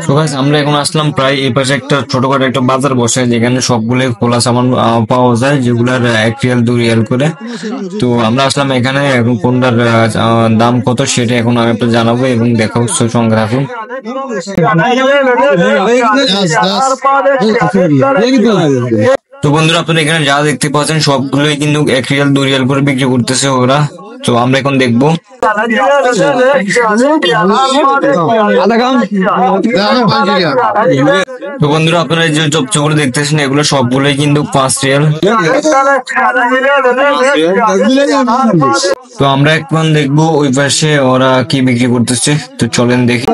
তো গাইস আমরা এখন আসলাম প্রায় এই পাশে একটা ছোটখাটো একটা বাজার বসে যেখানে সবগুলো খোলা সামান পাওয়া যায় যেগুলার 1 রিয়াল 2 রিয়াল করে। তো আমরা আসলাম এখানে, এখন কোনটার দাম কত সেটা এখন আমি আপনাদের জানাবো এবং দেখা হচ্ছে, সঙ্গে থাকুন। তো বন্ধুরা আপনারা এখানে যা দেখতে পাচ্ছেন সবগুলোই কিন্তু 1 রিয়াল 2 রিয়াল করে বিক্রি করতেছে ওরা। তো আমরা এখন দেখবো। তো বন্ধুরা আপনারা যে চপচপগুলো দেখতেছেন এগুলো সবগুলোই কিন্তু 5 রিয়াল। তো আমরা এখন দেখবো ওই পাশে ওরা কি বিক্রি করতেছে, তো চলেন দেখি।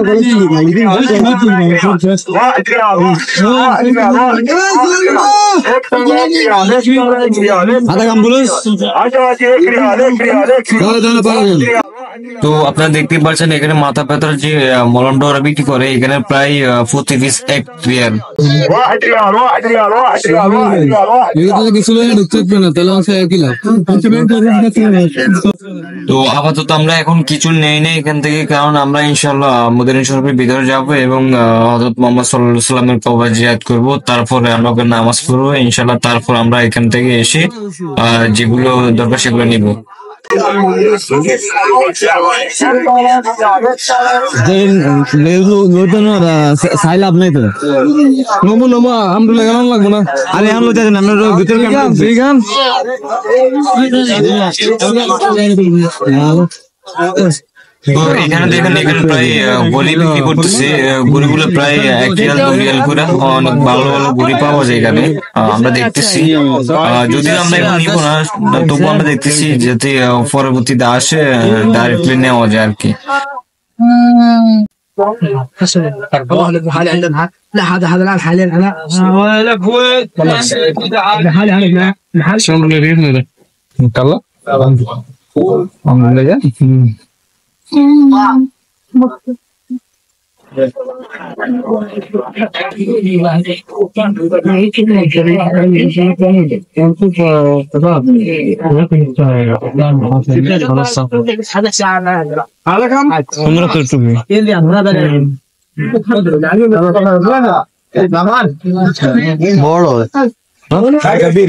তো আপনারা দেখতে পাচ্ছেন এখানে মাথা ব্যথার যে মলমটা ওরা বিক্রি করে, এখানে প্রায় প্রতি পিস 1 রিয়াল। তো আপাতত আমরা এখন কিছু নেই না এখান থেকে, কারণ আমরা ইনশাল্লাহ মদিনা শরীফের ভিতরে যাব এবং হযরত মুহাম্মদ সাল্লাল্লাহু আলাইহি ওয়াসাল্লামের কবর জিয়ারত করব, তারপরে আমরা নামাজ পড়বো ইনশাল্লাহ। তারপর আমরা এখান থেকে এসে যেগুলো দরকার সেগুলো নিব। সাইলাব নাই তো নমু নমু আমরা লাগানো লাগবো না। আরে আমরা যাচ্ছি আমরা ভিতরে গান তো এখানে দেখেন এখানে প্রায় গড়ি বিক্রি করতেছে, গড়িগুলো প্রায় 1 রিয়াল 2 রিয়াল করে। অনেক ভালো ভালো গড়ি পাওয়া যায় এখানে, আমরা দেখতেছি। যদিও আমরা এখন নিবো না, তবুও আমরা দেখতেছি যাতে পরবর্তীতে আসে ডাইরেক্টলি নেওয়া যায় আর কি। لا هذا لا حاليا انا ولا كويت هذا كم বড় কবির